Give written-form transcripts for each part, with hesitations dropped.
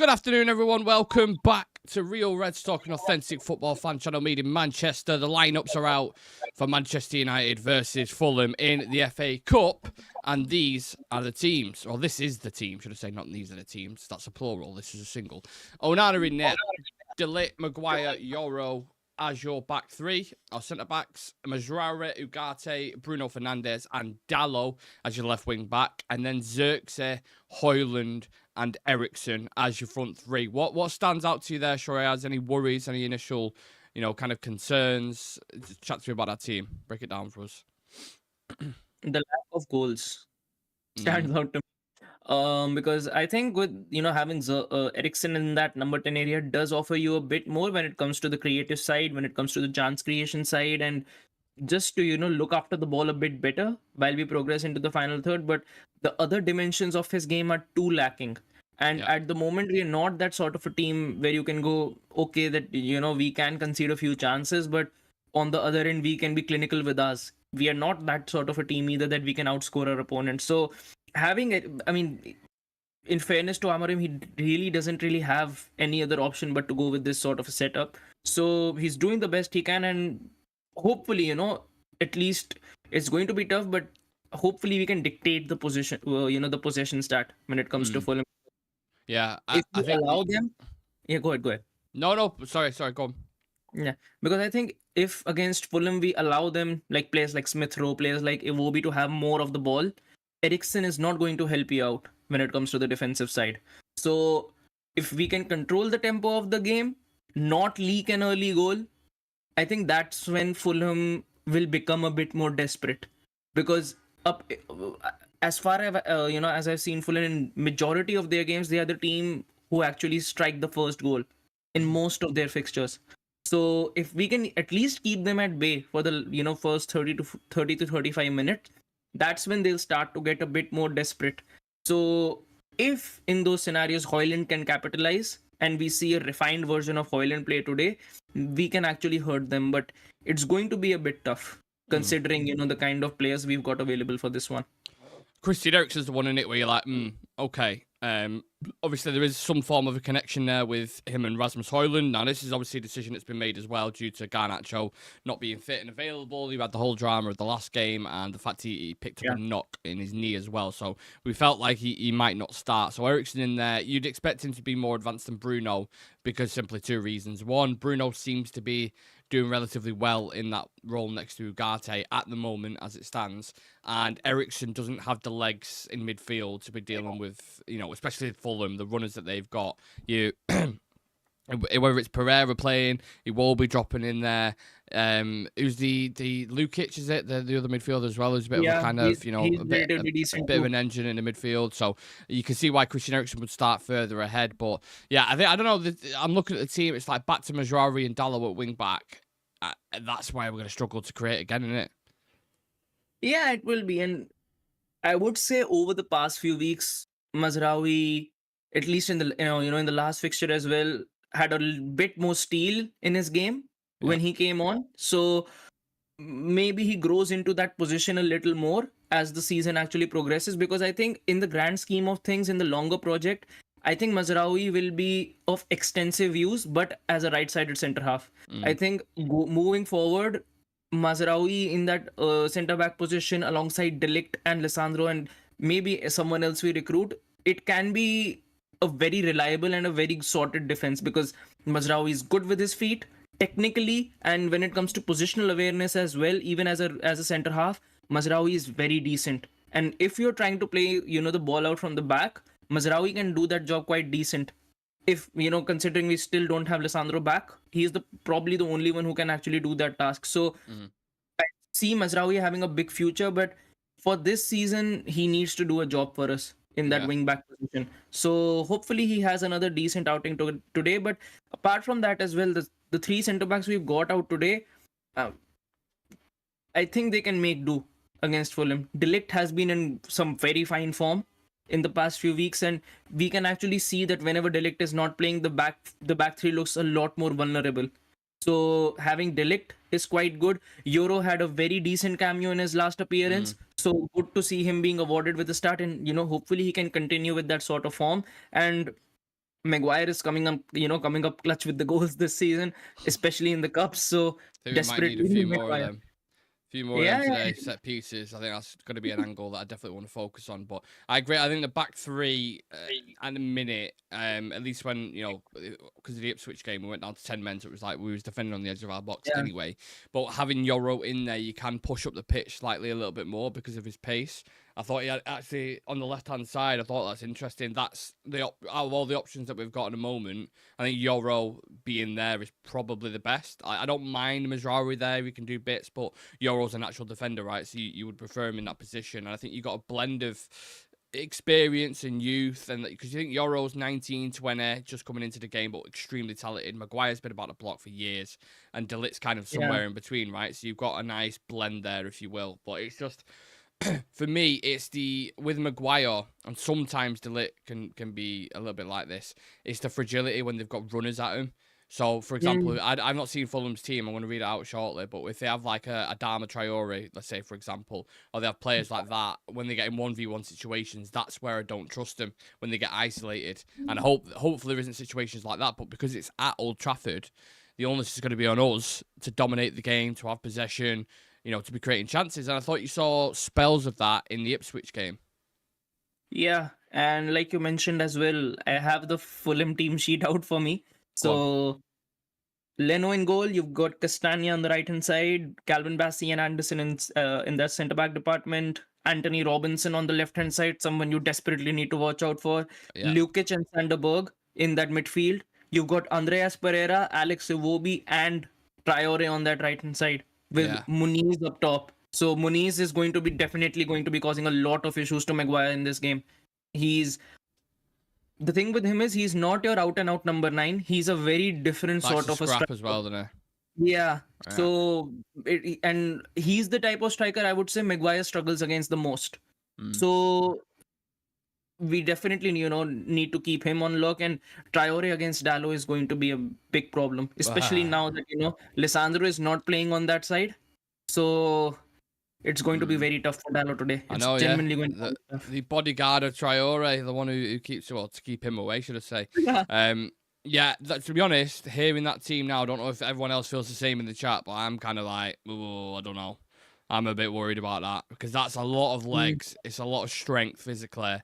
Good afternoon, everyone. Welcome back to Real Reds Talking Authentic Football Fan Channel Meet in Manchester. The lineups are out for Manchester United versus Fulham in the FA Cup, and these are the teams. Well, this is the team, should I say, not these are the teams. That's a plural. This is a single. Onana in net, De Ligt, Maguire, Yoro as your back three. Our centre-backs, Mazraoui, Ugarte, Bruno Fernandes, and Dalot as your left wing-back. And then Xerxes, Højlund, and Eriksen as your front three. What stands out to you there, Shreyas? Any worries, any initial, kind of concerns? Chat to me about that team. Break it down for us. The lack of goals stands out to me. Because I think with having Eriksen in that number 10 area does offer you a bit more when it comes to the creative side, when it comes to the chance creation side, and just to look after the ball a bit better while we progress into the final third. But the other dimensions of his game are too lacking. And at the moment, we are not that sort of a team where you can go, okay, that we can concede a few chances, but on the other end, we can be clinical with us. We are not that sort of a team either that we can outscore our opponent. So having it, I mean, in fairness to Amorim, he really doesn't really have any other option but to go with this sort of a setup. So he's doing the best he can, and hopefully, at least it's going to be tough, but hopefully we can dictate the position, the possession stat when it comes to Fulham. Yeah, If we allow them, go ahead. No, sorry, go on. Yeah, because I think if against Fulham we allow them, like players like Smith Rowe, players like Iwobi to have more of the ball, Eriksen is not going to help you out when it comes to the defensive side. So if we can control the tempo of the game, not leak an early goal, I think that's when Fulham will become a bit more desperate. Because as far as as I've seen Fulham in majority of their games, they are the team who actually strike the first goal in most of their fixtures. So if we can at least keep them at bay for the first 30 to 35 minutes, that's when they'll start to get a bit more desperate. So if in those scenarios Højlund can capitalize and we see a refined version of Højlund play today, we can actually hurt them. But it's going to be a bit tough considering the kind of players we've got available for this one. Christian Eriksen's the one in it where you're like, okay. Obviously, there is some form of a connection there with him and Rasmus Højlund. Now, this is obviously a decision that's been made as well due to Garnacho not being fit and available. You had the whole drama of the last game and the fact he picked up a knock in his knee as well. So we felt like he might not start. So Eriksen in there, you'd expect him to be more advanced than Bruno because simply two reasons. One, Bruno seems to be doing relatively well in that role next to Ugarte at the moment as it stands. And Eriksen doesn't have the legs in midfield to be dealing with, especially Fulham, the runners that they've got. Whether it's Pereira playing, he will be dropping in there. Who's the Lukic, is it? The other midfielder as well. There's a bit of a kind of, a bit of an engine in the midfield. So you can see why Christian Eriksen would start further ahead. But yeah, I don't know. I'm looking at the team. It's like back to Mazraoui and Dalot at wing back. That's why we're going to struggle to create again, isn't it? Yeah, it will be. And I would say over the past few weeks, Mazraoui, at least in the in the last fixture as well, had a bit more steel in his game when he came on. So maybe he grows into that position a little more as the season actually progresses, because I think in the grand scheme of things, in the longer project, I think Mazraoui will be of extensive use, but as a right-sided centre half. I think moving forward, Mazraoui in that centre-back position alongside De Ligt and Lisandro and maybe someone else we recruit, it can be a very reliable and a very sorted defense, because Mazraoui is good with his feet technically, and when it comes to positional awareness as well, even as a center half, Mazraoui is very decent. And if you're trying to play the ball out from the back, Mazraoui can do that job quite decent. If considering we still don't have Lisandro back, he's probably the only one who can actually do that task. So I see Mazraoui having a big future, but for this season he needs to do a job for us in that wing back position. So hopefully he has another decent outing today. But apart from that as well, the three centre backs we've got out today, I think they can make do against Fulham. De Ligt has been in some very fine form in the past few weeks, and we can actually see that whenever De Ligt is not playing, the back three looks a lot more vulnerable. So having De Ligt is quite good. Yoro had a very decent cameo in his last appearance. So good to see him being awarded with a start, and hopefully he can continue with that sort of form. And Maguire is coming up clutch with the goals this season, especially in the cups. So I think we might need a desperately few need more of Maguire. them. Few more of them Yeah, today, set pieces. I think that's going to be an angle that I definitely want to focus on. But I agree. I think the back three at the minute, at least when, because of the Ipswich game, we went down to 10 men, so it was like we was defending on the edge of our box yeah, anyway. But having Yoro in there, you can push up the pitch slightly a little bit more because of his pace. I thought he had actually on the left-hand side, I thought that's interesting. That's out of all the options that we've got at the moment, I think Yoro being there is probably the best. I don't mind Mazraoui there. He can do bits, but Yoro's a natural defender, right? So you would prefer him in that position. And I think you got a blend of experience and youth, and because you think Yoro's 19, 20, just coming into the game, but extremely talented. Maguire's been about the block for years, and De Ligt's kind of somewhere in between, right? So you've got a nice blend there, if you will. But it's just, for me, it's with Maguire, and sometimes De Ligt can be a little bit like this. It's the fragility when they've got runners at him. So, for example, I've not seen Fulham's team. I'm going to read it out shortly. But if they have like a Adama Traore, let's say, for example, or they have players like that, when they get in 1v1 situations, that's where I don't trust them, when they get isolated. And hopefully there isn't situations like that. But because it's at Old Trafford, the onus is going to be on us to dominate the game, to have possession, to be creating chances. And I thought you saw spells of that in the Ipswich game. yeah. And like you mentioned as well, I have the Fulham team sheet out for me. So Leno in goal, you've got Castagna on the right hand side, Calvin Bassey and Anderson in that centre back department, Anthony Robinson on the left hand side, someone you desperately need to watch out for, Yeah. Lukic and Sanderberg in that midfield. You've got Andreas Pereira, Alex Iwobi, and Traore on that right hand side with Muniz up top. So Muniz is definitely going to be causing a lot of issues to Maguire in this game. The thing with him is he's not your out and out number 9. He's a very different Likes sort to of a scrap striker as well, doesn't he? Yeah. So and he's the type of striker I would say Maguire struggles against the most. So we definitely need to keep him on lock, and Traore against Dallo is going to be a big problem, especially now that Lisandro is not playing on that side. So it's going to be very tough for Dallo today. It's genuinely going to be tough. The bodyguard of Traore, the one who keeps, to keep him away, should I say. Yeah. To be honest, hearing that team now, I don't know if everyone else feels the same in the chat, but I'm kind of like, oh, I don't know. I'm a bit worried about that because that's a lot of legs. It's a lot of strength physically.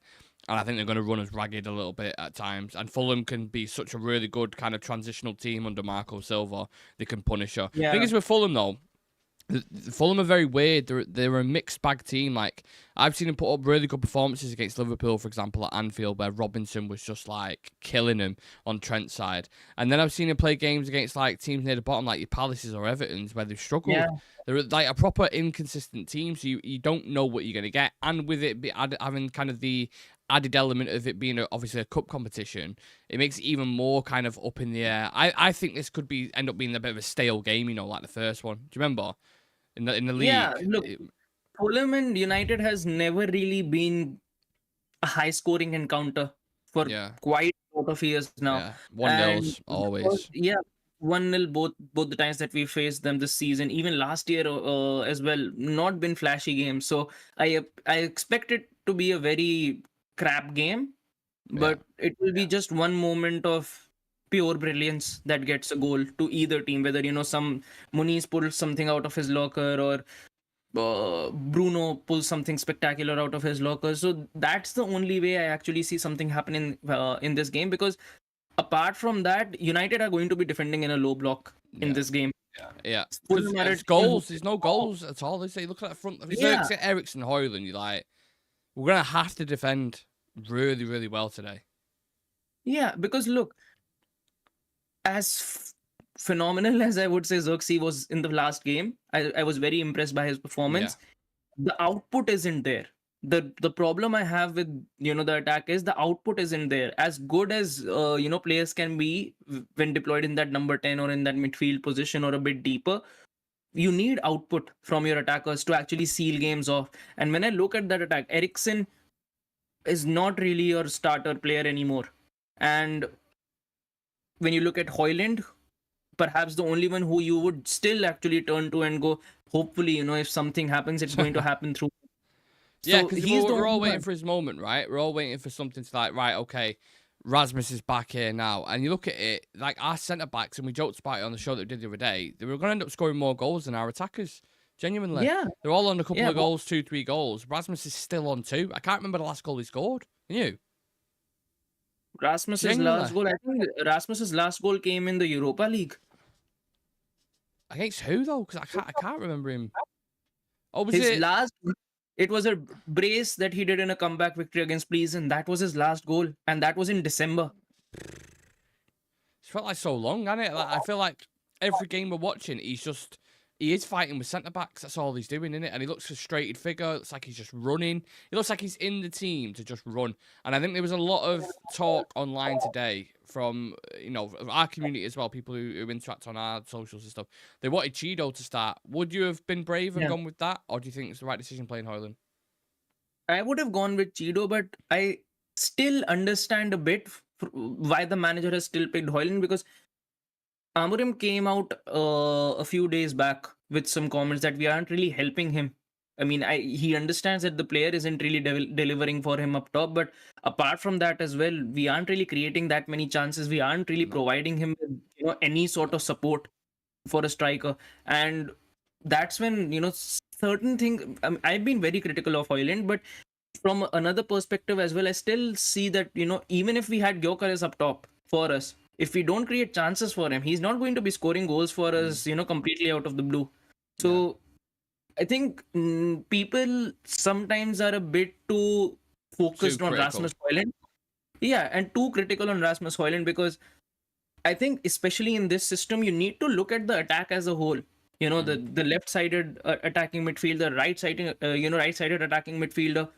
And I think they're going to run us ragged a little bit at times. And Fulham can be such a really good kind of transitional team under Marco Silva. They can punish her. Yeah. The thing is with Fulham, though, Fulham are very weird. They're a mixed bag team. Like, I've seen them put up really good performances against Liverpool, for example, at Anfield, where Robinson was just like killing them on Trent's side. And then I've seen him play games against like teams near the bottom, like your Palaces or Everton's, where they've struggled. Yeah. They're like a proper inconsistent team, so you don't know what you're going to get. And with it having kind of the added element of it being obviously a cup competition, it makes it even more kind of up in the air. I think this could end up being a bit of a stale game, like the first one. Do you remember? In the league. Yeah, look, Fulham and United has never really been a high scoring encounter for quite a lot of years now. Yeah. 1-0 always. 1-0 both the times that we faced them this season, even last year as well, not been flashy games. So I expect it to be a very crap game, but it will be just one moment of pure brilliance that gets a goal to either team, whether some Muniz pulls something out of his locker or Bruno pulls something spectacular out of his locker. So that's the only way I actually see something happening in this game, because apart from that, United are going to be defending in a low block in this game. Yeah. There's goals. There's no goals at all. They say, look at that front. If it's Eriksen, Højlund, you're like, we're going to have to defend really, really well today. Yeah, because look, as phenomenal as I would say Xerxes was in the last game, I was very impressed by his performance. The output isn't there. The problem I have with the attack is the output isn't there. As good as players can be when deployed in that number 10 or in that midfield position or a bit deeper, you need output from your attackers to actually seal games off. And when I look at that attack, Eriksen is not really your starter player anymore. And when you look at Højlund, perhaps the only one who you would still actually turn to and go, hopefully, if something happens, it's going to happen through. Yeah, because we're all waiting for his moment, right? We're all waiting for something to like, right, okay, Rasmus is back here now, and you look at it, like our centre backs, and we joked about it on the show that we did the other day. They were going to end up scoring more goals than our attackers. Genuinely, Yeah, they're all on a couple yeah. of goals, 2-3 goals. Rasmus is still on 2. I can't remember the last goal he scored. Can you? Rasmus's Genuinely. last goal, I think Rasmus's last goal came in the Europa League. Against who though? Because I can't remember him. Oh, was His it? last, it was a brace that he did in a comeback victory against Pleason. That was his last goal, and that was in December. It's felt like so long, hasn't it? Like, I feel like every game we're watching, he is fighting with centre backs. That's all he's doing, isn't it? And he looks frustrated figure. It looks like he's just running. It looks like he's in the team to just run. And I think there was a lot of talk online today from our community as well, people who interact on our socials and stuff. They wanted Cheeto to start. Would you have been brave and gone with that, or do you think it's the right decision playing Hoyland? I would have gone with Cheeto, but I still understand a bit why the manager has still picked Hoyland, because Amorim came out a few days back with some comments that we aren't really helping him. I mean, he understands that the player isn't really delivering for him up top, but apart from that as well, we aren't really creating that many chances. We aren't really providing him with any sort of support for a striker, and that's when certain things. I've been very critical of Hoyland, but from another perspective as well, I still see that even if we had Gyökeres up top for us, if we don't create chances for him, he's not going to be scoring goals for us, completely out of the blue. So I think people sometimes are a bit too focused on Rasmus Hoyland. Yeah, and too critical on Rasmus Hoyland, because I think especially in this system, you need to look at the attack as a whole. The left-sided attacking midfielder, right-sided attacking midfielder.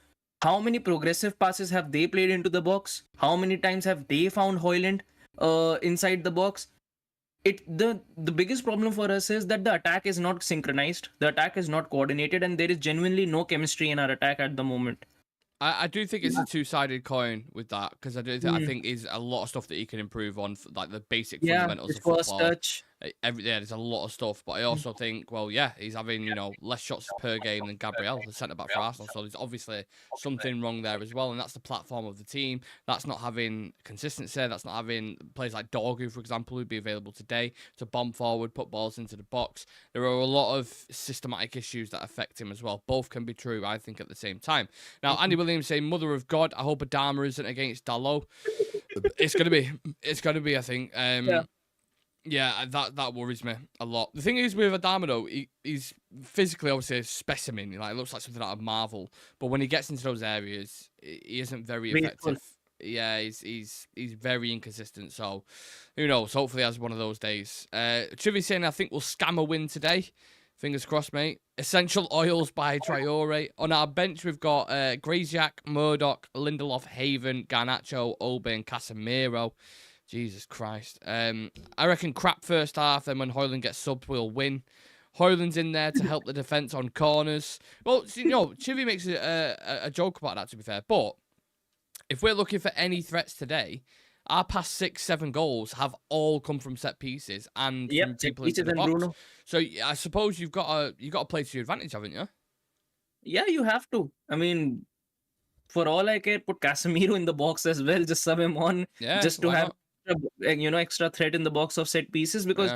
How many progressive passes have they played into the box? How many times have they found Hoyland inside the box? The biggest problem for us is that the attack is not synchronized, the attack is not coordinated, and there is genuinely no chemistry in our attack at the moment. I do think it's a two-sided coin with that, because I think is a lot of stuff that he can improve on, like the basic fundamentals of football. First touch. There's a lot of stuff, but I also think, he's having less shots per game than Gabriel, the centre back for Arsenal. So there's obviously something wrong there as well, and that's the platform of the team. That's not having consistency. That's not having players like Dorgu, for example, who'd be available today to bomb forward, put balls into the box. There are a lot of systematic issues that affect him as well. Both can be true, I think, at the same time. Now, Andy Williams saying, "Mother of God, I hope Adama isn't against Dalot." It's gonna be. I think. Yeah, that worries me a lot. The thing is with Adama, though, he's physically obviously a specimen. Like, it looks like something out of Marvel. But when he gets into those areas, he isn't very effective. Yeah, he's very inconsistent. So, who knows? Hopefully, he has one of those days. Chivy's saying, "I think we'll scam a win today." Fingers crossed, mate. Essential Oils by Traore. On our bench, we've got Graziak, Murdoch, Lindelof, Haven, Garnacho, Obe, and Casemiro. Jesus Christ. I reckon crap first half, then when Hoyland gets subbed, we'll win. Hoyland's in there to help the defence on corners. Well, Chivy makes a joke about that, to be fair. But if we're looking for any threats today, our past 6-7 goals have all come from set pieces and from people into the box. Bruno. So I suppose you've got to play to your advantage, haven't you? Yeah, you have to. I mean, for all I care, put Casemiro in the box as well. Just sub him on, just to have extra threat in the box of set pieces. Because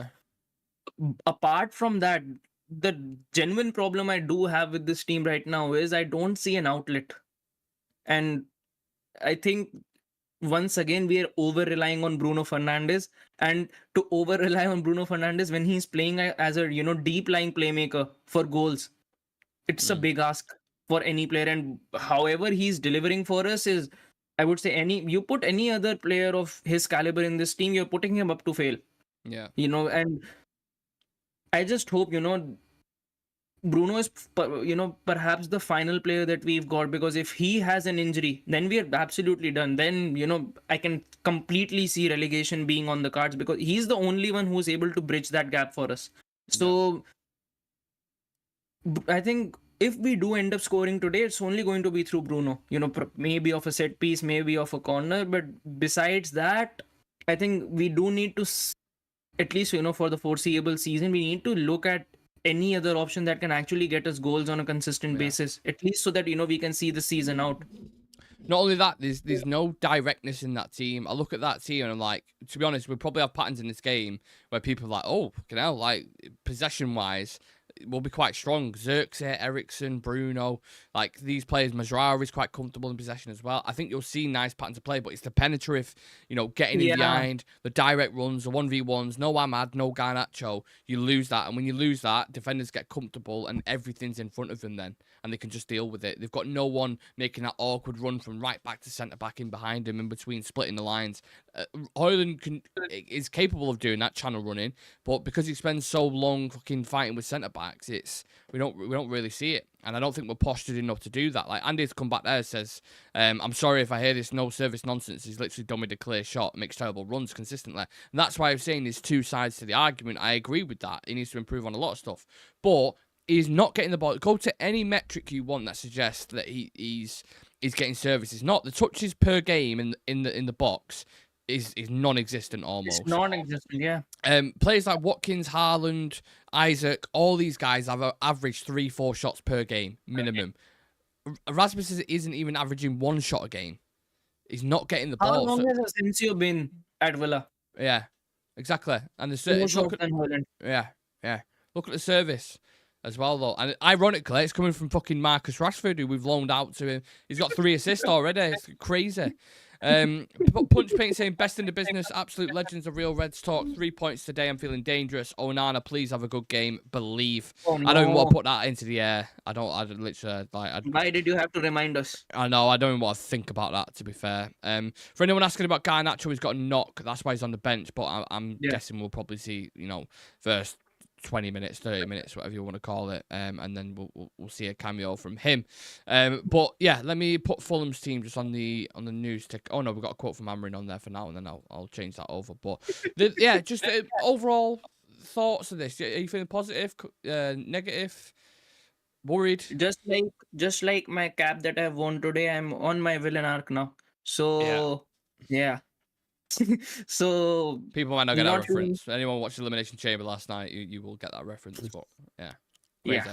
apart from that, the genuine problem I do have with this team right now is I don't see an outlet, and I think once again we are over relying on Bruno Fernandes, and to over rely on Bruno Fernandes when he's playing as a deep lying playmaker for goals, it's a big ask for any player. And however he's delivering for us is, I would say, you put any other player of his caliber in this team, you're putting him up to fail. Yeah. And I just hope Bruno is perhaps the final player that we've got, because if he has an injury, then we are absolutely done. Then I can completely see relegation being on the cards, because he's the only one who's able to bridge that gap for us. So I think if we do end up scoring today, it's only going to be through Bruno. Maybe off a set piece, maybe off a corner, but besides that, I think we do need to, at least for the foreseeable season, we need to look at any other option that can actually get us goals on a consistent basis, at least so that we can see the season out. Not only that, there's no directness in that team. I look at that team and I'm like, to be honest, we probably have patterns in this game where people are like, oh, fucking hell, like possession wise, will be quite strong. Xerxes, Ericsson, Bruno, like these players, Mazraoui is quite comfortable in possession as well. I think you'll see nice patterns of play, but it's the penetrative, getting in Yeah, behind, the direct runs, the 1v1s, no Ahmad, no Garnacho. You lose that. And when you lose that, defenders get comfortable and everything's in front of them then, and they can just deal with it. They've got no one making that awkward run from right back to centre back in behind him in between splitting the lines. Højlund is capable of doing that channel running, but because he spends so long fucking fighting with centre backs, we don't really see it, and I don't think we're postured enough to do that. Like Andy's come back there and says, "I'm sorry if I hear this no service nonsense. He's literally done with a clear shot, makes terrible runs consistently." And that's why I'm saying there's two sides to the argument. I agree with that. He needs to improve on a lot of stuff, but he's not getting the ball. Go to any metric you want that suggests that he's getting service. It's not the touches per game in the box is non-existent almost. it's non-existent. Yeah, Players like Watkins, Haaland, Isaac, all these guys have averaged 3-4 shots per game minimum. Rasmus isn't even averaging 1 shot a game. He's not getting the how ball. long has Asensio been at Villa? Yeah, exactly. And More shots than Højlund. yeah. Look at the service as well, though. And ironically, it's coming from fucking Marcus Rashford, who we've loaned out to him. He's got 3 assists already. It's crazy. Punch Paint saying, best in the business, absolute legends of Real Reds talk. 3 points today. I'm feeling dangerous. Onana, please have a good game. Believe. Oh, I don't even want no. to put that into the air. I literally like. Why did you have to remind us? I know. I don't even want to think about that. To be fair. For anyone asking about Garnacho, he's got a knock. That's why he's on the bench. But I'm guessing we'll probably see, first 20 minutes, 30 minutes, whatever you want to call it, and then we'll see a cameo from him. But yeah, let me put Fulham's team just on the news tick. Oh no, we've got a quote from Amrin on there for now, and then I'll change that over. But just overall thoughts of this. Are you feeling positive, negative, worried? Just like my cap that I've worn today, I'm on my villain arc now. So yeah. So People might not get that not feeling- reference. Anyone watched Elimination Chamber last night, you will get that reference. But yeah, crazy.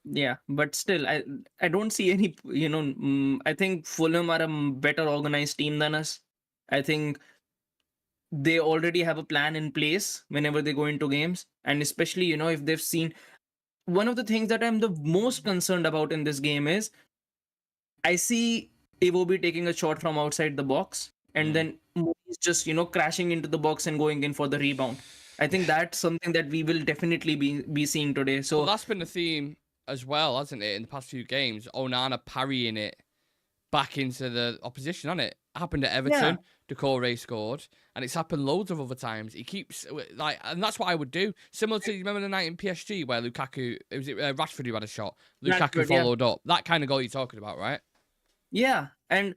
yeah, but still, I don't see any. I think Fulham are a better organized team than us. I think they already have a plan in place whenever they go into games, and especially if they've seen. One of the things that I'm the most concerned about in this game is I see Iwobi taking a shot from outside the box, and then he's just crashing into the box and going in for the rebound. I think that's something that we will definitely be seeing today. So Well, that's been the theme as well, hasn't it, in the past few games? Onana parrying it back into the opposition, hasn't it? Happened at Everton. Decore scored, and it's happened loads of other times. He keeps and that's what I would do. Similar to, you remember the night in PSG where Lukaku, was it Rashford who had a shot? Lukaku Rashford, yeah. followed up. That kind of goal you're talking about, right? yeah, and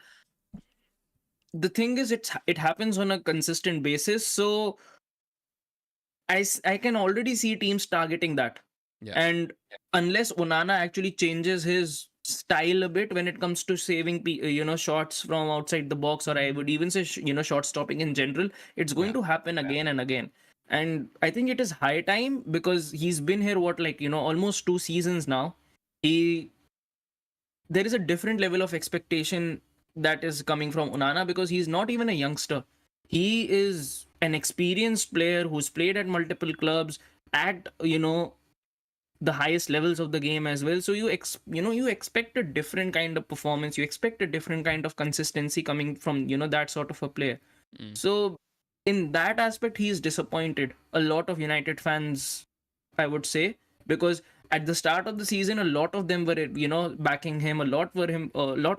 the thing is, it happens on a consistent basis. So I can already see teams targeting that. Yeah. And unless Onana actually changes his style a bit when it comes to saving shots from outside the box, or I would even say shot stopping in general, it's going to happen again and again. And I think it is high time, because he's been here almost 2 seasons now. There is a different level of expectation that is coming from Onana, because he's not even a youngster. He is an experienced player who's played at multiple clubs at the highest levels of the game as well. So you expect a different kind of performance. You expect a different kind of consistency coming from that sort of a player. So in that aspect, he is disappointed a lot of United fans, I would say, because at the start of the season, a lot of them were backing him. A lot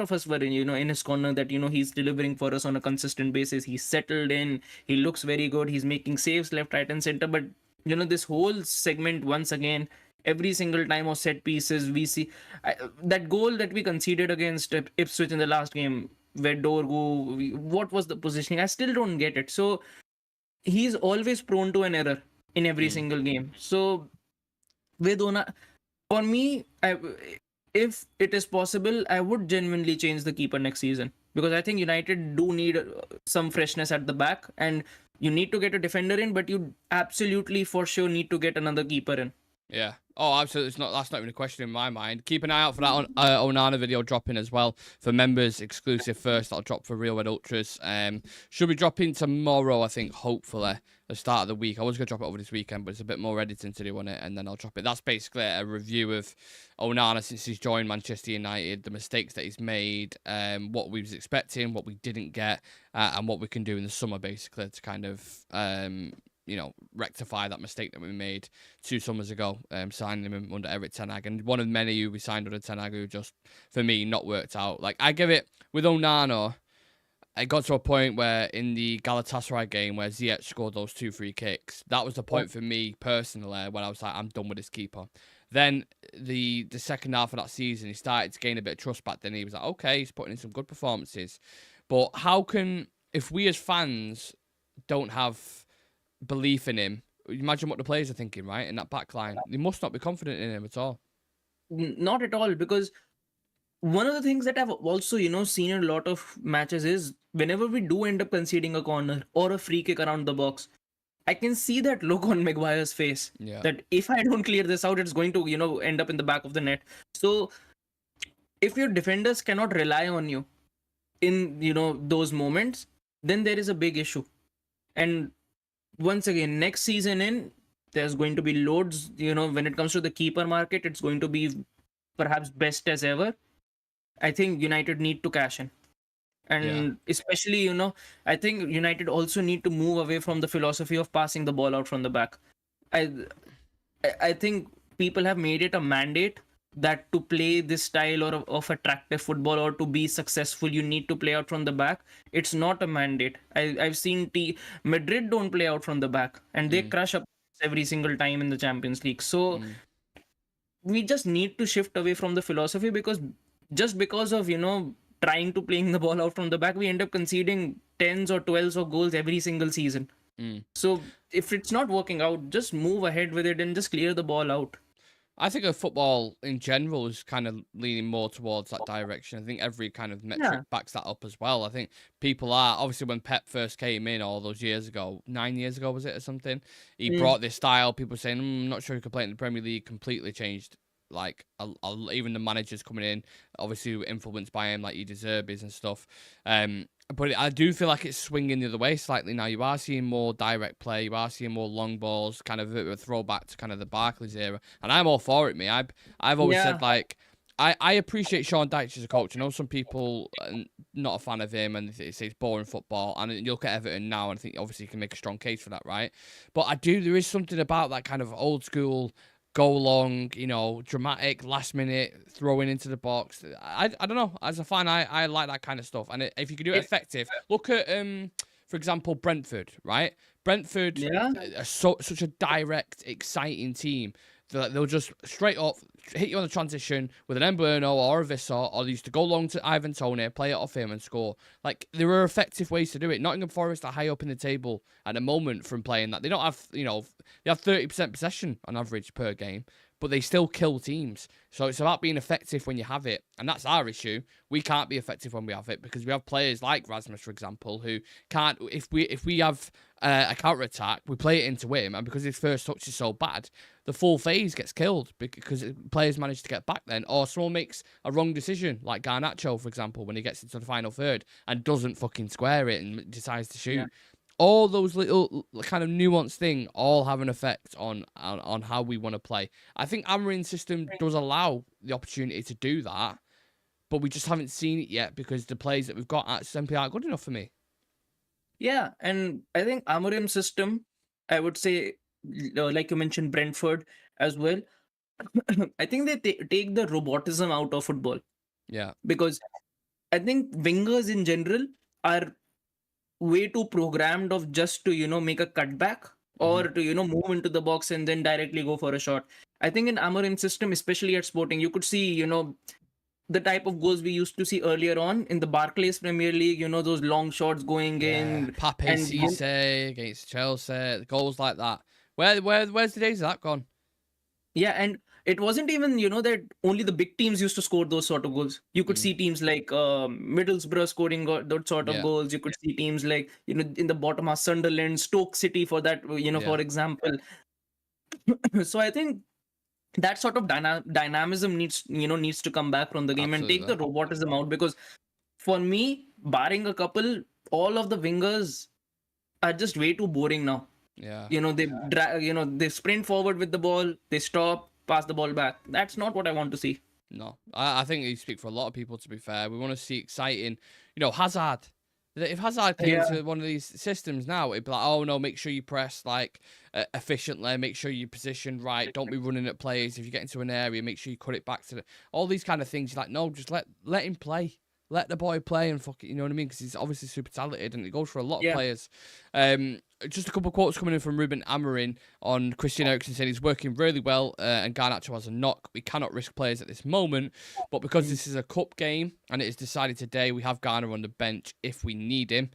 of us were in his corner, that he's delivering for us on a consistent basis. He's settled in. He looks very good. He's making saves left, right, and center. But this whole segment, once again, every single time of set pieces, we see that goal that we conceded against Ipswich in the last game, where Dorgu, what was the positioning? I still don't get it. So he's always prone to an error in every single game. So with Ona, for me, if it is possible, I would genuinely change the keeper next season, because I think United do need some freshness at the back, and you need to get a defender in, but you absolutely for sure need to get another keeper in. Yeah. Oh, absolutely. That's not even a question in my mind. Keep an eye out for that Onana video dropping as well for members exclusive first. That'll drop for Real Red Ultras. Should be dropping tomorrow, I think, hopefully, the start of the week. I was going to drop it over this weekend, but it's a bit more editing to do on it, and then I'll drop it. That's basically a review of Onana since he's joined Manchester United, the mistakes that he's made, what we was expecting, what we didn't get, and what we can do in the summer, basically, to kind of rectify that mistake that we made 2 summers ago, signing him under Eric Ten Hag. And one of many who we signed under Ten Hag who just, for me, not worked out. Like, I give it, with Onana, it got to a point where in the Galatasaray game where Ziyech scored those 2 free kicks, that was the point for me personally when I was like, I'm done with this keeper. Then the second half of that season, he started to gain a bit of trust back then. He was like, okay, he's putting in some good performances. But how can, if we as fans don't have belief in him, imagine what the players are thinking, right? In that back line. They must not be confident in him at all. Not at all, because one of the things that I've also, seen in a lot of matches is whenever we do end up conceding a corner or a free kick around the box, I can see that look on Maguire's face that if I don't clear this out, it's going to, end up in the back of the net. So if your defenders cannot rely on you in, those moments, then there is a big issue. And once again, next season there's going to be loads, when it comes to the keeper market, it's going to be perhaps best as ever. I think United need to cash in. And especially, I think United also need to move away from the philosophy of passing the ball out from the back. I think people have made it a mandate that to play this style of attractive football or to be successful, you need to play out from the back. It's not a mandate. I've seen Madrid don't play out from the back, and they crush up every single time in the Champions League. So we just need to shift away from the philosophy, because just because of, trying to playing the ball out from the back, we end up conceding 10s or 12s of goals every single season. So if it's not working out, just move ahead with it and just clear the ball out. I think of football in general is kind of leaning more towards that direction. I think every kind of metric backs that up as well. I think people are, obviously when Pep first came in all those years ago, 9 years ago was it or something, he brought this style. People saying, I'm not sure he could play in the Premier League, completely changed. Like, even the managers coming in, obviously influenced by him, like De Zerbi and stuff. But I do feel like it's swinging the other way slightly now. You are seeing more direct play. You are seeing more long balls, kind of a throwback to kind of the Barclays era. And I'm all for it, me. I've always said, like, I appreciate Sean Dyche as a coach. I know some people are not a fan of him and they say it's boring football. And you look at Everton now and I think obviously you can make a strong case for that, right? But there is something about that kind of old school go long, dramatic, last minute, throwing into the box. I don't know. As a fan, I like that kind of stuff. And if you can do it effective, look at, for example, Brentford, right? Brentford are such a direct, exciting team. They'll just straight up hit you on the transition with an Mbeumo or a Visser, or they used to go long to Ivan Toney, play it off him and score. Like, there are effective ways to do it. Nottingham Forest are high up in the table at the moment from playing that. They don't have, they have 30% possession on average per game, but they still kill teams. So it's about being effective when you have it. And that's our issue. We can't be effective when we have it because we have players like Rasmus, for example, who can't, if we have a counter-attack, we play it into him, and because his first touch is so bad, the full phase gets killed because players manage to get back then, or someone makes a wrong decision, like Garnacho, for example, when he gets into the final third and doesn't fucking square it and decides to shoot. All those little kind of nuanced things all have an effect on how we want to play. I think Amorim's system does allow the opportunity to do that, but we just haven't seen it yet because the players that we've got simply aren't good enough for me. Yeah, and I think Amorim's system, I would say, like you mentioned, Brentford as well. I think they take the robotism out of football. Yeah. Because I think wingers in general are way too programmed of just to, make a cutback or to, move into the box and then directly go for a shot. I think in Amorim's system, especially at Sporting, you could see, the type of goals we used to see earlier on in the Barclays Premier League, those long shots going in. Pape Cisse against Chelsea, goals like that. Where's the days of that gone? Yeah, and it wasn't even, that only the big teams used to score those sort of goals. You could see teams like Middlesbrough scoring that sort of goals. You could see teams like, in the bottom of Sunderland, Stoke City for that, for example. So I think that sort of dynamism needs to come back from the game and take the Absolutely. robotism out, because for me, barring a couple, all of the wingers are just way too boring now. Yeah. They sprint forward with the ball, they stop, pass the ball back. That's not what I want to see. No, I think you speak for a lot of people, to be fair. We want to see exciting, Hazard. If Hazard came Yeah. into one of these systems now, it'd be like, oh no, make sure you press efficiently, make sure you position right, don't be running at players. If you get into an area, make sure you cut it back to all these kind of things. You're like, no, just let him play. Let the boy play and fuck it, you know what I mean? Because he's obviously super talented and it goes for a lot of Yeah. players. Just a couple of quotes coming in from Ruben Amorim on Christian Eriksen, saying he's working really well and Garnacho has a knock. We cannot risk players at this moment, but because this is a cup game and it is decided today, we have Garner on the bench if we need him.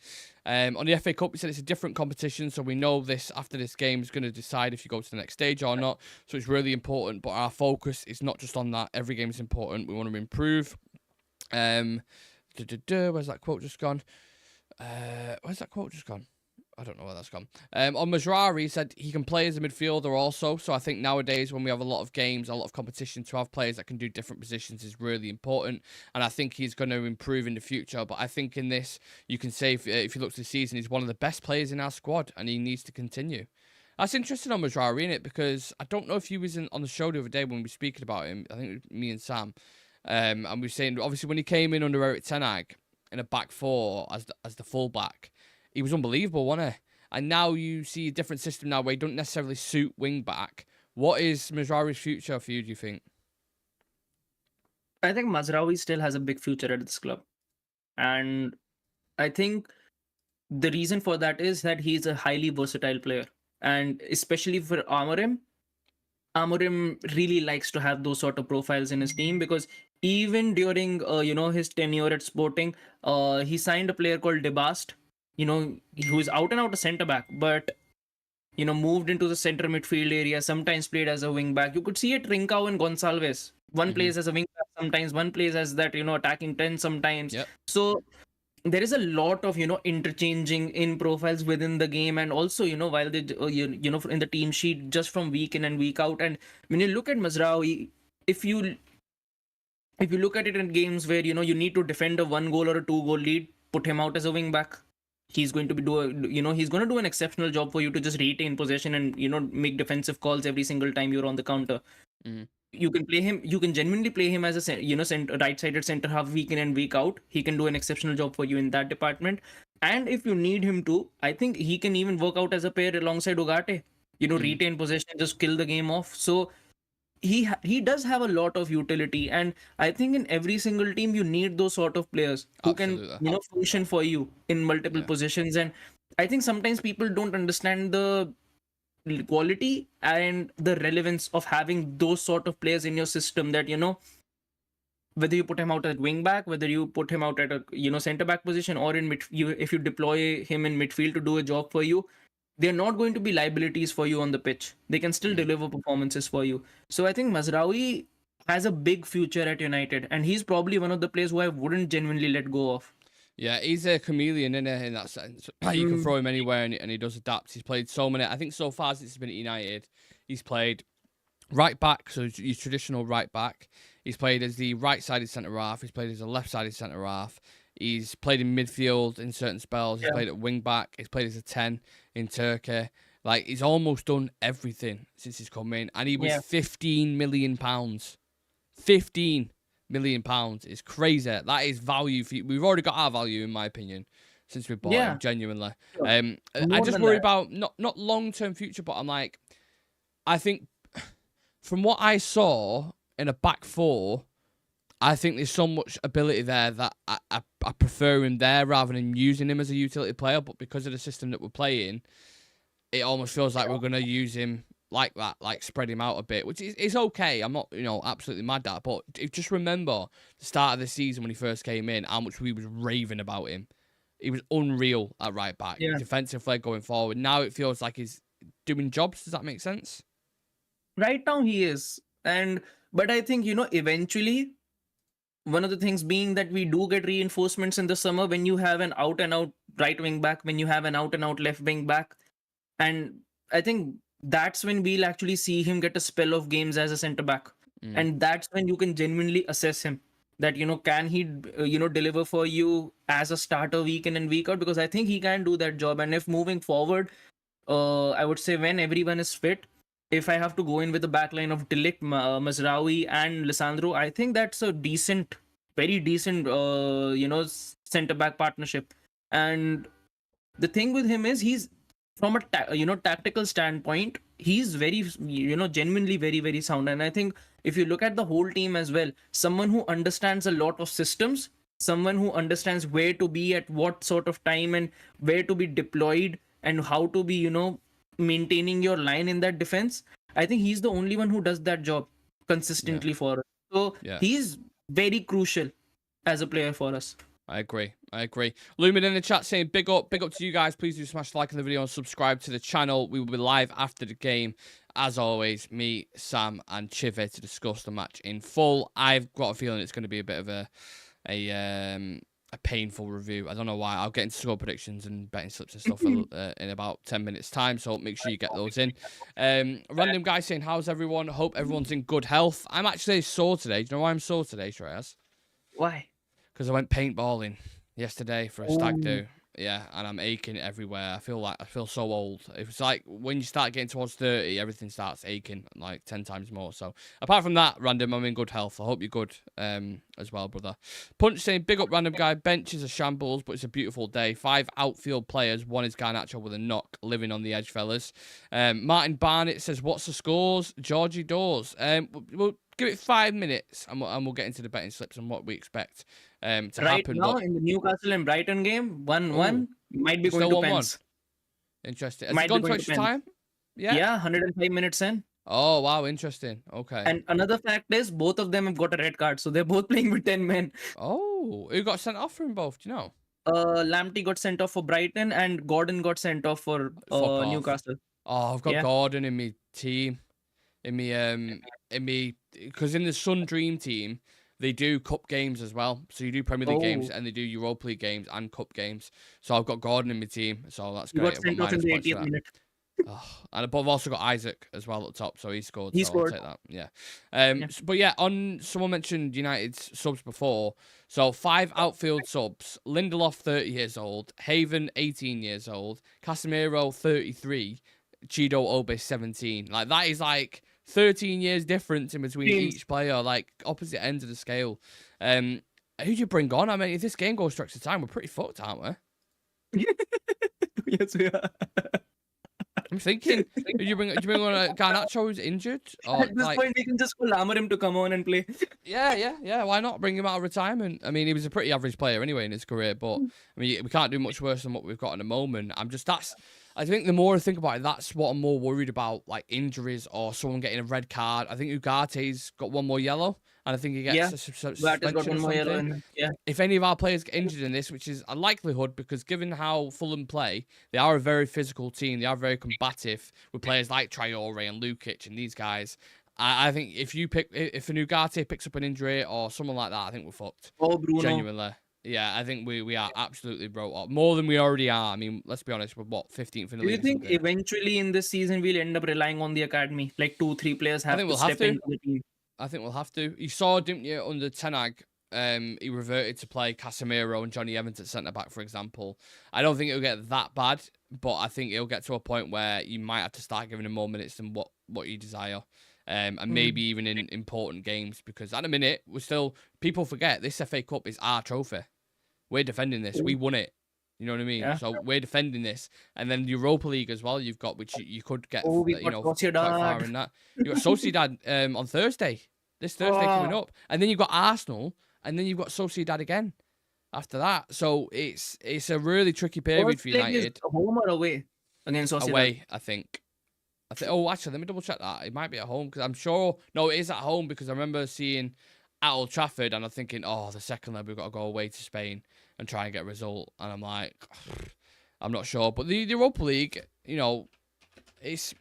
On the FA Cup, we said it's a different competition, so we know this after this game is going to decide if you go to the next stage or not. So it's really important, but our focus is not just on that. Every game is important. We want to improve. Where's that quote just gone? I don't know where that's gone. On Mazraoui, he said he can play as a midfielder also. So I think nowadays when we have a lot of games, a lot of competition, to have players that can do different positions is really important. And I think he's going to improve in the future. But I think in this, you can say if you look to the season, he's one of the best players in our squad and he needs to continue. That's interesting on Mazraoui, innit? Because I don't know if he was on the show the other day when we were speaking about him. I think it was me and Sam. And we were saying, obviously, when he came in under Erik ten Hag in a back four as the fullback, he was unbelievable, wasn't he? And now you see a different system now where he don't necessarily suit wing back. What is Mazraoui's future for you, do you think? I think Mazraoui still has a big future at this club. And I think the reason for that is that he's a highly versatile player. And especially for Amorim really likes to have those sort of profiles in his team, because even during his tenure at Sporting, he signed a player called Debast, who is out and out a centre back, but moved into the center midfield area, sometimes played as a wing back. You could see it Trincao and Gonçalves. One plays as a wing back sometimes, one plays as that attacking 10 sometimes. Yep. So there is a lot of interchanging in profiles within the game, and also while they in the team sheet, just from week in and week out. And when you look at Mazraoui, if you look at it in games where you need to defend a 1 goal or a 2 goal lead, put him out as a wing back. He's going to be he's going to do an exceptional job for you to just retain possession and make defensive calls every single time you're on the counter. You can play him. You can genuinely play him as a right-sided center half week in and week out. He can do an exceptional job for you in that department. And if you need him to, I think he can even work out as a pair alongside Ugarte. Retain possession, just kill the game off. So he does have a lot of utility, and I think in every single team you need those sort of players who Absolutely. can function for you in multiple positions. And I think sometimes people don't understand the quality and the relevance of having those sort of players in your system, that whether you put him out at wing back, whether you put him out at a center back position, or in if you deploy him in midfield to do a job for you, they're not going to be liabilities for you on the pitch. They can still deliver performances for you. So I think Mazraoui has a big future at United, and he's probably one of the players who I wouldn't genuinely let go of. Yeah, he's a chameleon in that sense. You can throw him anywhere and he does adapt. He's played so many. I think so far since he's been at United, he's played right back, so he's traditional right back. He's played as the right-sided centre-half. He's played as a left-sided centre-half. He's played in midfield in certain spells. He's played at wing back. He's played as a 10 in Turkey. Like, he's almost done everything since he's come in. And he was £15 million. £15 million is crazy. That is value for you. We've already got our value, in my opinion, since we bought him, genuinely. I just worry about not long-term future, but I'm like, I think from what I saw in a back four, I think there's so much ability there that I prefer him there rather than using him as a utility player. But because of the system that we're playing, it almost feels like we're going to use him like that, like spread him out a bit, which is okay. I'm not, absolutely mad at it. But just remember the start of the season when he first came in, how much we was raving about him. He was unreal at right back. Defensive flag going forward. Now it feels like he's doing jobs. Does that make sense? Right now he is. But I think, eventually, one of the things being that we do get reinforcements in the summer when you have an out and out right wing back, when you have an out and out left wing back. And I think that's when we'll actually see him get a spell of games as a center back. And that's when you can genuinely assess him, that can he deliver for you as a starter week in and week out, because I think he can do that job. And if moving forward, I would say when everyone is fit, if I have to go in with a backline of Delict, Mazraoui and Lisandro, I think that's a decent, very decent center back partnership. And the thing with him is, he's from a tactical standpoint, he's very genuinely very, very sound. And I think if you look at the whole team as well, someone who understands a lot of systems, someone who understands where to be at what sort of time and where to be deployed and how to be maintaining your line in that defense, I think he's the only one who does that job consistently for us. So he's very crucial as a player for us. I agree. Lumen in the chat saying big up to you guys. Please do smash like on the video and subscribe to the channel. We will be live after the game, as always. Me, Sam, and Chive to discuss the match in full. I've got a feeling it's going to be a bit of a painful review. I don't know why. I'll get into score predictions and betting slips and stuff in about 10 minutes time, so make sure you get those in. Random guy saying, how's everyone? Hope everyone's in good health. I'm actually sore today. Do you know why I'm sore today, Shreyas? Why? Because I went paintballing yesterday for a stag do. Yeah, and I'm aching everywhere. I feel so old. It's like when you start getting towards 30, everything starts aching like 10 times more. So apart from that, Random, I'm in good health. I hope you're good as well, brother. Punch saying, big up, Random guy. Bench is a shambles, but it's a beautiful day. 5 outfield players. 1 is Garnacho with a knock, living on the edge, fellas. Martin Barnett says, what's the scores? Georgie Dawes. We'll give it 5 minutes and we'll get into the betting slips and what we expect to happen. Right now, in the Newcastle and Brighton game, 1-1 might be going to pens. Interesting. Has it gone to extra time? Yeah, 105 minutes in. Oh, wow, interesting. Okay. And another fact is, both of them have got a red card, so they're both playing with 10 men. Oh, who got sent off from both? Do you know? Lamptey got sent off for Brighton, and Gordon got sent off for Newcastle. Oh, I've got Gordon in my team. Because in the Sun Dream team, they do cup games as well. So you do Premier League games and they do Europa League games and cup games. So I've got Gordon in my team. So that's great. He got sent off in the 80th minute. But I've also got Isaac as well at the top, so he scored. He scored. I'll take that. Yeah. But yeah, someone mentioned United's subs before. So 5 outfield subs: Lindelof, 30 years old; Haven, 18 years old; Casemiro, 33; Chido Obe, 17. Like that is like 13 years difference in between each player, like opposite ends of the scale. Who'd you bring on? I mean, if this game goes to extra time, we're pretty fucked, aren't we? Yes, we are. I'm thinking, did you bring on Garnacho who's injured? Or, at this point, we can just clamor him to come on and play. Yeah. Why not bring him out of retirement? I mean, he was a pretty average player anyway in his career, but I mean, we can't do much worse than what we've got at the moment. I think the more I think about it, that's what I'm more worried about, like injuries or someone getting a red card. I think Ugate's got 1 more yellow, and I think he gets a suspension got 1 more yellow. If any of our players get injured in this, which is a likelihood, because given how Fulham play, they are a very physical team. They are very combative with players like Traore and Lukic and these guys. I think if an Ugarte picks up an injury or someone like that, I think we're fucked. Oh, Bruno. Genuinely. Yeah, I think we are absolutely broke up. More than we already are. I mean, let's be honest, we're what, 15th in the league? Do you think eventually in this season we'll end up relying on the academy? Like 2-3 players have to step into the team? I think we'll have to. You saw, didn't you, under Ten Hag, he reverted to play Casemiro and Johnny Evans at centre-back, for example. I don't think it'll get that bad, but I think it'll get to a point where you might have to start giving him more minutes than what you desire. And maybe even in important games, because at the minute, people forget, this FA Cup is our trophy. We're defending this. We won it. You know what I mean? Yeah. So we're defending this. And then Europa League as well, you've got, which you could get, quite far in that. You've got Sociedad on Thursday. This Thursday coming up. And then you've got Arsenal. And then you've got Sociedad again after that. So it's a really tricky period for United. Home or away against Sociedad? Away, I think. Oh, actually, let me double check that. It might be at home, because I'm sure. No, it is at home, because I remember seeing at Old Trafford and I'm thinking, the second leg we've got to go away to Spain and try and get a result. And I'm like, I'm not sure. But the Europa League, it's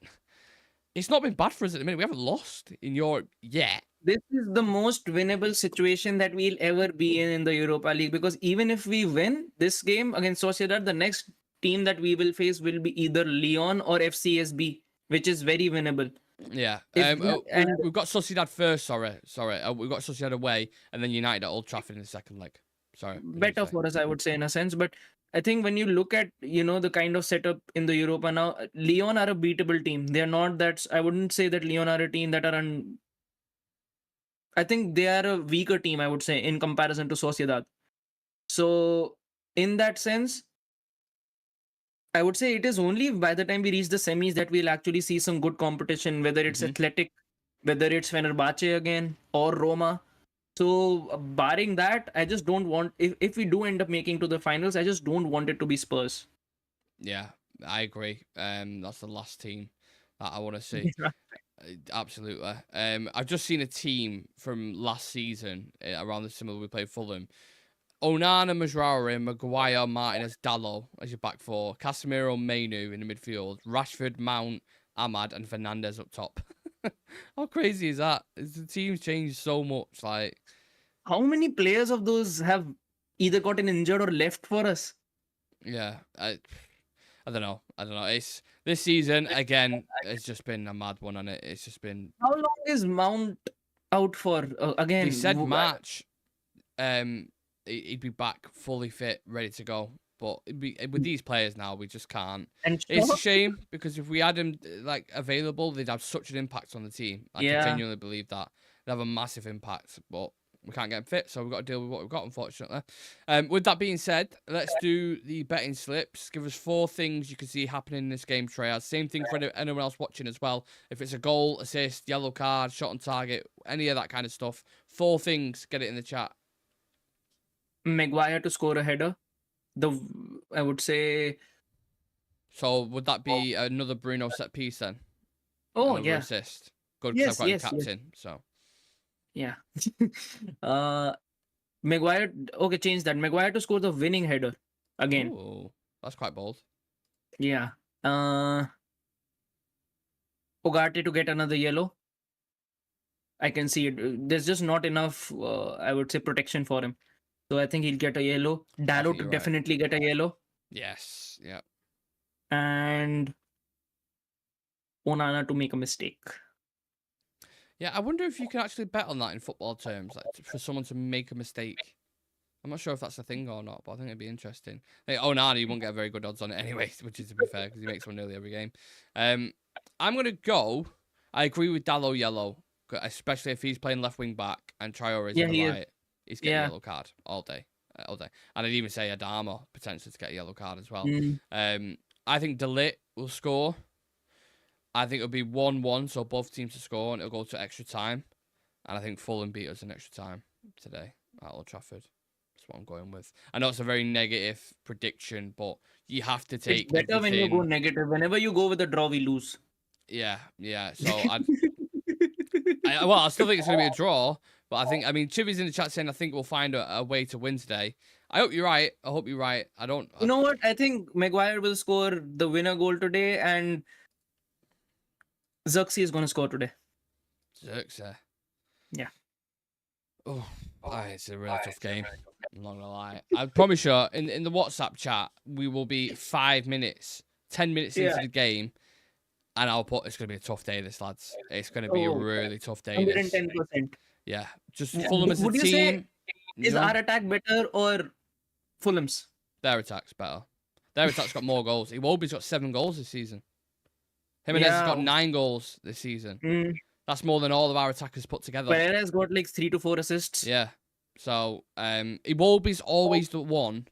not been bad for us at the minute. We haven't lost in Europe yet. This is the most winnable situation that we'll ever be in the Europa League, because even if we win this game against Sociedad, the next team that we will face will be either Lyon or FCSB. which is very winnable. Yeah. If we, and We've got Sociedad first. Sorry. We've got Sociedad away, and then United at Old Trafford in the second leg. Sorry. What did you better say? for us, I would say, in a sense. But I think when you look at the kind of setup in the Europa now, Lyon are a beatable team. They're not that. I wouldn't say that Lyon are a team that are I think they are a weaker team, I would say, in comparison to Sociedad. So in that sense, I would say it is only by the time we reach the semis that we'll actually see some good competition, whether it's Mhm. Athletic, whether it's Fenerbahce again or Roma. So barring that, I just don't want, if we do end up making to the finals, I just don't want it to be Spurs. Yeah, I agree. That's the last team that I want to see. Absolutely. I've just seen a team from last season around the similar we played Fulham. Onana, Mazraoui, Maguire, Martinez, Dalot as your back four. Casemiro, Mainu in the midfield. Rashford, Mount, Ahmad, and Fernandez up top. How crazy is that? The team's changed so much. Like, How many players of those have either gotten injured or left for us? yeah, I don't know. It's this season again. It's just been a mad one on it. It's just been. How long is Mount out for? They Again, said March. He'd be back fully fit, ready to go. But with these players now, we just can't. and It's a Shaw? shame because if we had him like available, they'd have such an impact on the team. I can Yeah. genuinely believe that they'd have a massive impact. But we can't get him fit, so we've got to deal with what we've got, unfortunately. With that being said, let's do the betting slips. Give us 4 things you can see happening in this game, Shreyas. Same thing for anyone else watching as well. If it's a goal, assist, yellow card, shot on target, any of that kind of stuff, 4 things, get it in the chat. Maguire to score a header. I would say. So would that be another Bruno set piece then? Oh Another yeah, assist. Good, because yes, I've got him yes, yes, captain. So yeah. Maguire. Okay, change that. Maguire to score the winning header again. ooh, that's quite bold. Yeah. Ugarte to get another yellow. I can see it. There's just not enough. I would say protection for him. So I think he'll get a yellow. Dalot to you're right. definitely get a yellow. Yes. Yeah. And Onana to make a mistake. Yeah, I wonder if you can actually bet on that in football terms, like for someone to make a mistake. I'm not sure if that's a thing or not, but I think it'd be interesting. Like, Onana, you won't get very good odds on it anyway, which is to be fair because he makes one nearly every game. I'm gonna go. I agree with Dalot yellow, especially if he's playing left wing back and Traore is Yeah, on the he is. right. He's getting a Yeah. yellow card all day, all day. And I'd even say Adama potentially to get a yellow card as well. Mm. I think De Ligt will score. I think it'll be 1-1, so both teams to score, and it'll go to extra time. And I think Fulham beat us in extra time today at Old Trafford. That's what I'm going with. I know it's a very negative prediction, but you have to take It's better when you go everything. negative. Whenever you go with a draw, we lose. Yeah. So I still think it's going to be a draw, but I mean, Chivy's in the chat saying I think we'll find a way to win today. I hope you're right. I don't. You know what? I think Maguire will score the winner goal today, and Xerxes is going to score today. Xerxes. Yeah. Oh, it's a really tough game. I'm not gonna lie. I promise you, in the WhatsApp chat, we will be 5 minutes, 10 minutes into the game, and I'll put it's gonna be a tough day, this lads. It's gonna be a really tough day. 110%. Yeah, just Fulham as a Would you team. say is our attack better or Fulham's? Their attack's better. Their attack's got more goals. Iwobi's got 7 goals this season. Jimenez has got 9 goals this season. That's more than all of our attackers put together. Pereira's got like 3 to 4 assists. Yeah. So, Iwobi's always the one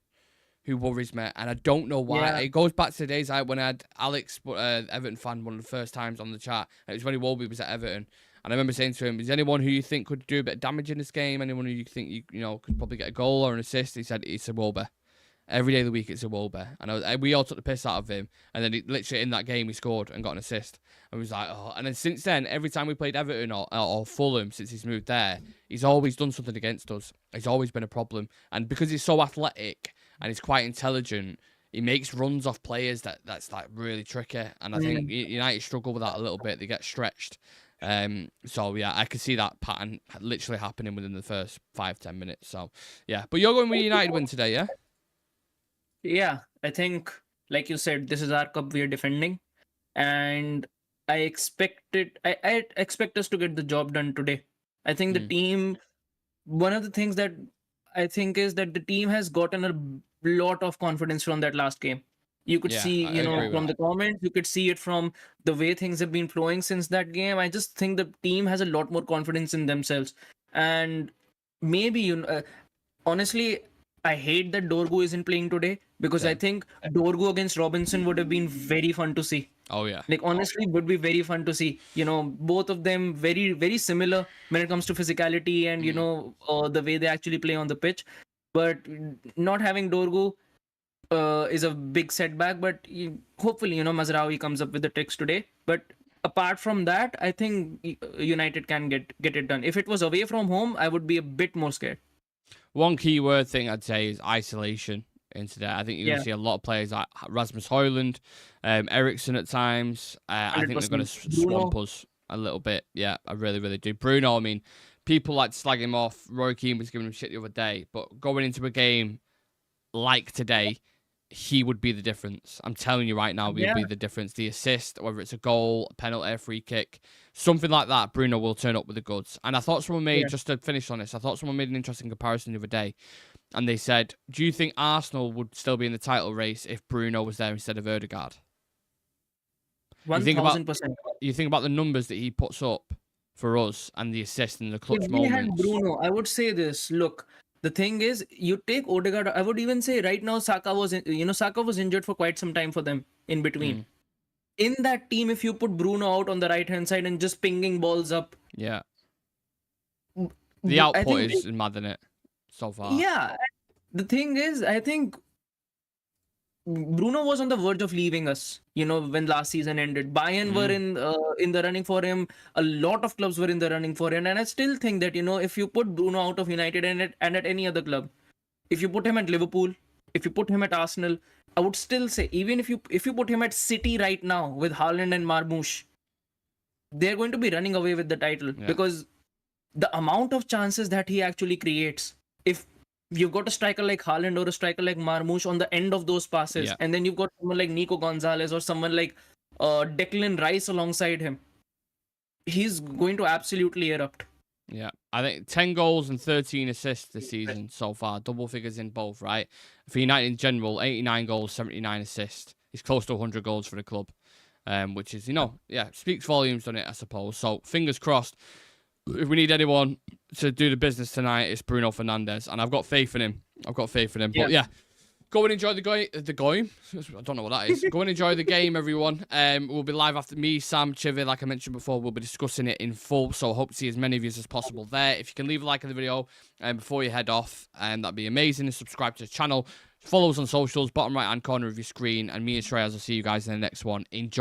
who worries me, and I don't know why. Yeah. It goes back to the days when I had Alex, Everton fan, one of the first times on the chat. And it was when Iwobi was at Everton. And I remember saying to him, is there anyone who you think could do a bit of damage in this game? Anyone who you think you could probably get a goal or an assist? He said, it's Iwobi. Every day of the week, it's Iwobi. And we all took the piss out of him. And then literally in that game, he scored and got an assist. And we was like, oh. And then since then, every time we played Everton or Fulham, since he's moved there, he's always done something against us. He's always been a problem. And because he's so athletic and he's quite intelligent, he makes runs off players that's like really tricky. And I think United struggle with that a little bit. They get stretched. So yeah, I could see that pattern literally happening within the first 5-10 minutes. So yeah, but you're going with United win today, yeah? Yeah, I think, like you said, this is our cup we are defending. And I expect us to get the job done today. I think the Mm. team, one of the things that I think is that the team has gotten a lot of confidence from that last game. You could Yeah, see, I agree with from the that. comments, you could see it from the way things have been flowing since that game. I just think the team has a lot more confidence in themselves. And maybe, honestly, I hate that Dorgu isn't playing today because I Same. think Dorgu against Robinson would have been very fun to see. Oh yeah. Like honestly, would be very fun to see. Both of them very very similar when it comes to physicality and Mm. the way they actually play on the pitch. But not having Dorgu is a big setback. But hopefully, Mazraoui comes up with the tricks today. But apart from that, I think United can get it done. If it was away from home, I would be a bit more scared. One keyword thing I'd say is isolation in today. I think you're going Yeah, to see a lot of players like Rasmus Højlund, Ericsson at times. I think they're going 100%. to swamp Bruno, us a little bit. Yeah, I really, really do. Bruno, I mean, people like to slag him off. Roy Keane was giving him shit the other day. But going into a game like today, he would be the difference. I'm telling you right now, he'll yeah, be the difference. The assist, whether it's a goal, a penalty, a free kick, something like that, Bruno will turn up with the goods. And I thought someone made, yeah. just to finish on this, I thought someone made an interesting comparison the other day. And they said, do you think Arsenal would still be in the title race if Bruno was there instead of Ødegaard? You think about 1000%. you think about the numbers that he puts up for us and the assist and the clutch If we had moments. Bruno, I would say this. Look, the thing is, you take Odegaard. I would even say right now, Saka was injured for quite some time for them in between. Mm, In that team, if you put Bruno out on the right hand side and just pinging balls up, yeah. w- The I output think, is mad, isn't it? So far. yeah. The thing is, I think Bruno was on the verge of leaving us, when last season ended. Bayern were Mm, in the running for him. A lot of clubs were in the running for him, and I still think that if you put Bruno out of United and at any other club, if you put him at Liverpool, if you put him at Arsenal, I would still say even if you put him at City right now with Haaland and Marmoush, they're going to be running away with the title yeah. because the amount of chances that he actually creates. If you've got a striker like Haaland or a striker like Marmoush on the end of those passes, Yeah. and then you've got someone like Nico Gonzalez or someone like Declan Rice alongside him, he's going to absolutely erupt. Yeah, I think 10 goals and 13 assists this season so far, double figures in both, right? For United in general, 89 goals, 79 assists. He's close to 100 goals for the club, which is, speaks volumes on it, I suppose. So, fingers crossed. If we need anyone to do the business tonight, it's Bruno Fernandes, and I've got faith in him. Yeah. But yeah, go and enjoy the game. I don't know what that is. Go and enjoy the game, everyone. We'll be live after me, Sam, Chivy, like I mentioned before. We'll be discussing it in full, so I hope to see as many of you as possible there. If you can leave a like on the video before you head off, that'd be amazing. And subscribe to the channel. Follow us on socials, bottom right-hand corner of your screen. And me and Shreyas will see you guys in the next one. Enjoy.